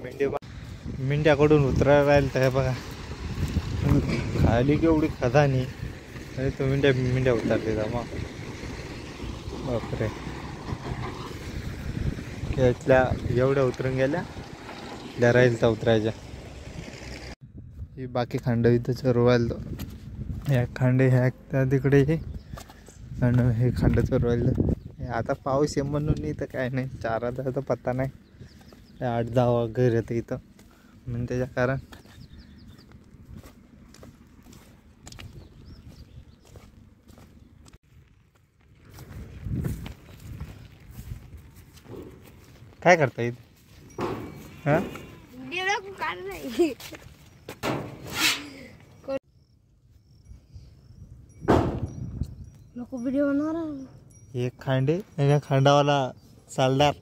मेंढ्याकडून उतरायला राहील तर बघा खाली केवढी खदानी अरे तो मेंढ्या उतरले जा मग बापरे यातल्या एवढ्या उतरून गेल्या त्या राहील तर उतरायच्या ही बाकी खांड इथं चरवायला तो ह्या खांडे ह्या त्या तिकडे हे आणि हे खांड चरवायला आता पाऊस आहे म्हणून इथं काय नाही चाराचा तर पत्ता नाही 8-10 घर येतं इथं म्हणून त्याच्या कारण काय करता येईल हा नको व्हिडिओ बनवणार एक खांडे या खांडावाला सालदार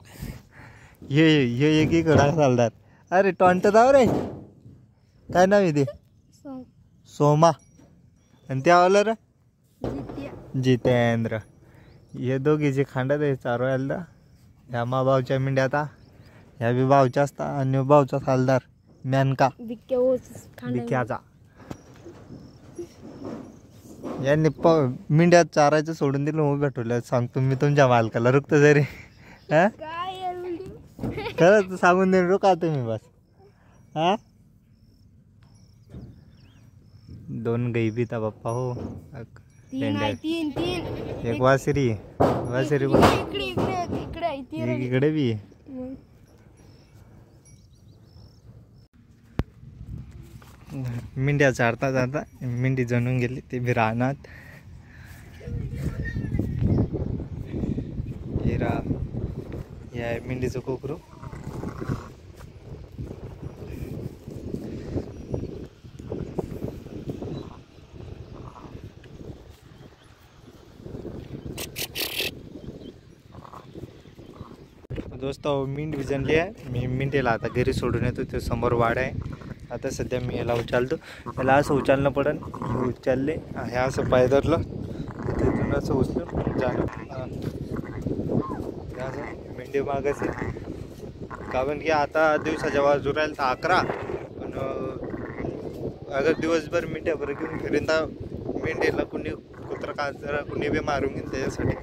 ये एक इकडा सालदार अरे टॉन्ट जाव रे काय नाव आहे ते सोमा आणि त्यावाला रे जितेंद्र हे दोघे जे खांडात आहे चारवायला ह्या मा भाऊच्या मेंढ्या आता ह्या बी भाऊच्या असता आणि भाऊचा सालदार म्यानका बिक्याचा यांनी मेंढ्या चारायचं सोडून दिलं मग भेटवलं सांगतो मी तुमच्या मालकाला रुकतो जरी हा खरंच सांगून देईन रुका तुम्ही बस हा 2 गाई बी ता बाप्पा हो एक वासरी इकडे बी मेंढ्या चारता जाता मेंढी जणून गेली ते बी रानात या मेंढीचं कोकरू दोस्त मेंढी जनली आहे मी मेंढीला आता घरी सोडून येतो ते समोर वाड आहे आता सध्या मी याला उचलतो याला असं उचलणं पडन उचलले हे असं पाय धरलं तिथून असं उचलून जाणं मेंढी मागायचे कारण की आता दिवसाच्या वाजू राहील तर 11 पण अगर दिवसभर मेंढ्याभर घेऊन फिरेन तर मेंढीला कुणी कुत्रा का जरा कुणी बी मारून घेईन त्याच्यासाठी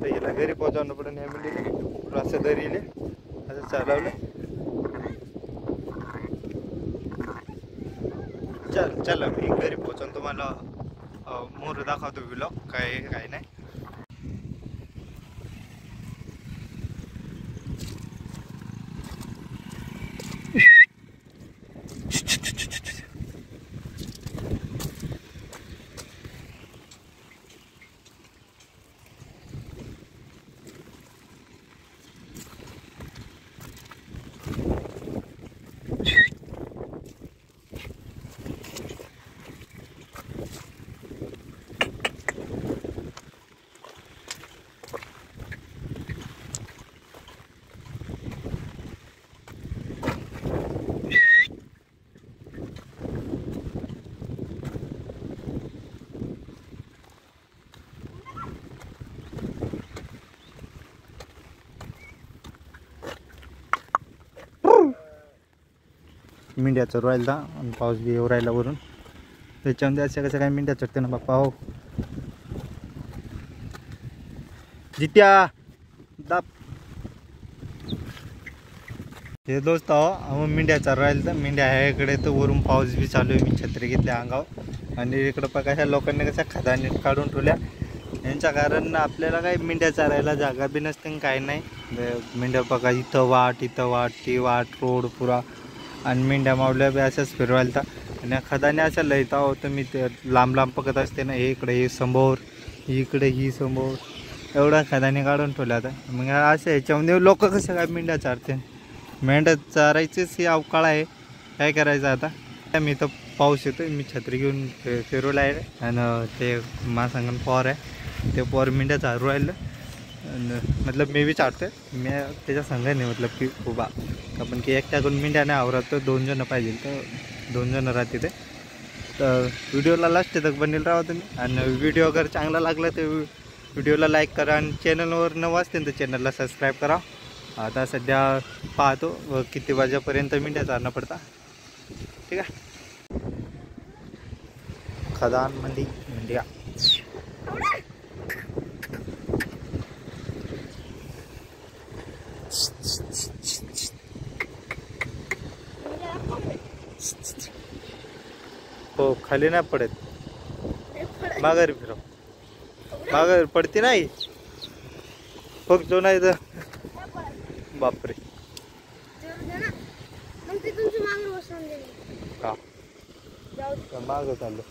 तर याला घरी पोहोचवणं पडेल ह्या मेंढीला असं दरीले असं चालवलं चल मी घरी पोहोचून तुम्हाला मोर दाखवतो व्लॉग काय नाही मेंढ्या चरवायला आणि पाऊस बी येऊ राहिला वरून त्याच्यामध्ये अशा कसं काय मेंढ्या चढते ना बाप्पा हो जित्या दाप हे दोस्त हो मेंढ्या चरवायला तर मेंढ्या आहे इकडे तर वरून पाऊस बी चालू आहे मी छत्री घेतल्या अंगावर आणि इकडं बघा ह्या लोकांनी कशा खदानी काढून ठेवल्या यांच्या कारण आपल्याला काही मेंढ्या चारायला जागा बी नसते काही नाही मेंढ्या बघा इथं वाट ती वाट रोड पुरा आणि मेंढ्या मावल्या बी अशाच फिरवायला आणि खदाने अशा लयता होतं मी ते लांब बघत असते ना हे इकडे हे समोर इकडे ही समोर एवढा खदाने काढून ठेवल्या आता मग अशा ह्याच्यामध्ये लोक कसं काय मेंढ्या चारते मेंढ्या चारायचीच ही अवकाळ आहे काय करायचं आता मी तर पाऊस येतो मी छत्री घेऊन फिरवलं आहे आणि ते महासंगण पॉवर आहे ते पॉवर मेंढ्या चारू राहिलं मतलब मी बी चारतोय मी त्याच्या संघ नाही मतलब की उभा आपण की एकट्याकडून मेंढ्या नाही आवरत तर 2 जण पाहिजे तर 2 जण राहते ते तर व्हिडिओला लास्ट तक बनेल राहा तुम्ही आणि व्हिडिओ अगर चांगला लागला तर व्हिडिओला लाईक करा आणि चॅनलवर नवं असतील तर चॅनलला सबस्क्राईब करा आता सध्या पाहतो किती वाजेपर्यंत मेंढ्या चारणं पडता. ठीक आहे. खदानमध्ये मेंढ्या. हो खाली नाही पडत. माघारी फिरव. माघारी पडते नाही. फक्त जो नाही तर बापरे. का माग चाललो.